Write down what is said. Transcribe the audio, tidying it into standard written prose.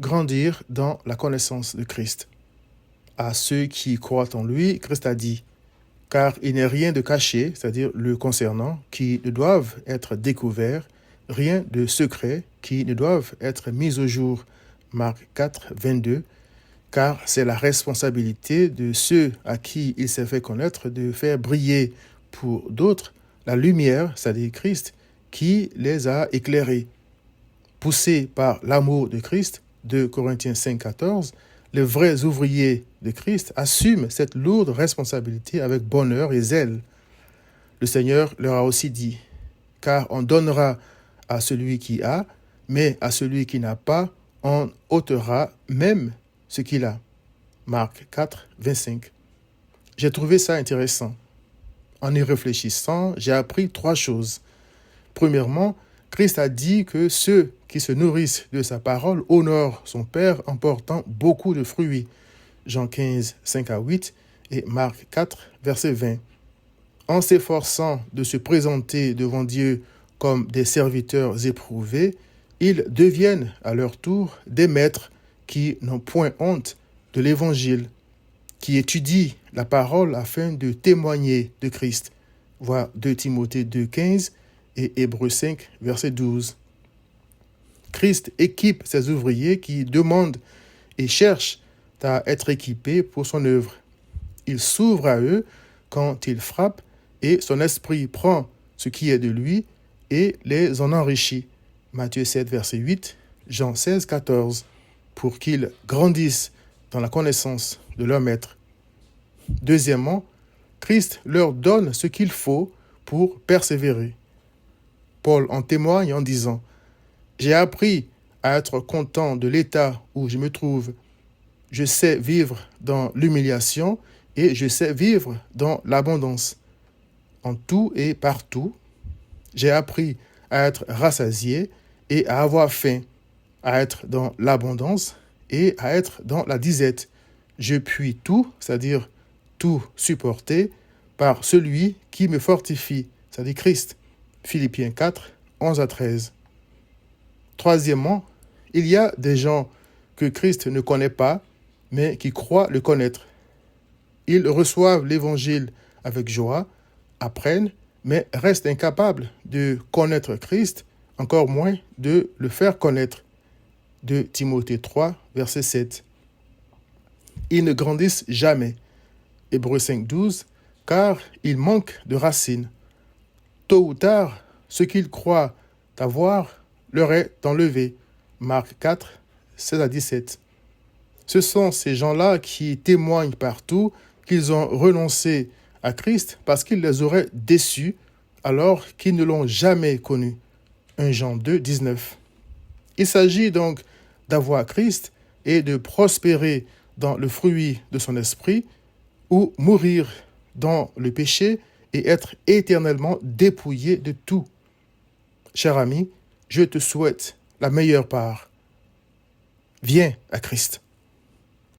grandir dans la connaissance de Christ. À ceux qui croient en lui, Christ a dit, car il n'est rien de caché, c'est-à-dire le concernant, qui ne doivent être découverts, rien de secret qui ne doivent être mis au jour. Marc 4, 22, car c'est la responsabilité de ceux à qui il s'est fait connaître de faire briller pour d'autres la lumière, c'est-à-dire Christ, qui les a éclairés. Poussés par l'amour de Christ, 2 Corinthiens 5, 14, les vrais ouvriers de Christ assument cette lourde responsabilité avec bonheur et zèle. Le Seigneur leur a aussi dit, car on donnera à celui qui a, mais à celui qui n'a pas, on ôtera même ce qu'il a. Marc 4, 25. J'ai trouvé ça intéressant. En y réfléchissant, j'ai appris 3 choses. Premièrement, Christ a dit que ceux qui se nourrissent de sa parole honorent son Père en portant beaucoup de fruits. Jean 15, 5 à 8 et Marc 4, verset 20. En s'efforçant de se présenter devant Dieu comme des serviteurs éprouvés, ils deviennent à leur tour des maîtres qui n'ont point honte de l'Évangile, qui étudient la parole afin de témoigner de Christ. Voir 2 Timothée 2, 15 et Hébreux 5, verset 12. Christ équipe ses ouvriers qui demandent et cherchent à être équipés pour son œuvre. Il s'ouvre à eux quand il frappe et son esprit prend ce qui est de lui et les en enrichit. Matthieu 7, verset 8, Jean 16, 14, pour qu'ils grandissent dans la connaissance de leur maître. Deuxièmement, Christ leur donne ce qu'il faut pour persévérer. Paul en témoigne en disant « J'ai appris à être content de l'état où je me trouve. Je sais vivre dans l'humiliation et je sais vivre dans l'abondance. En tout et partout, j'ai appris à être rassasié et à avoir faim, à être dans l'abondance et à être dans la disette. Je puis tout, c'est-à-dire tout supporter, par celui qui me fortifie, c'est-à-dire Christ. » Philippiens 4, 11 à 13. Troisièmement, il y a des gens que Christ ne connaît pas, mais qui croient le connaître. Ils reçoivent l'Évangile avec joie, apprennent, mais restent incapables de connaître Christ, encore moins de le faire connaître. 2 Timothée 3, verset 7. Ils ne grandissent jamais. Hébreux 5, 12, car ils manquent de racines. Tôt ou tard, ce qu'ils croient avoir leur est enlevé. Marc 4, 16 à 17. Ce sont ces gens-là qui témoignent partout qu'ils ont renoncé à Christ parce qu'il les aurait déçus alors qu'ils ne l'ont jamais connu. 1 Jean 2, 19. Il s'agit donc d'avoir Christ et de prospérer dans le fruit de son esprit ou mourir dans le péché et être éternellement dépouillé de tout. Cher ami, je te souhaite la meilleure part. Viens à Christ.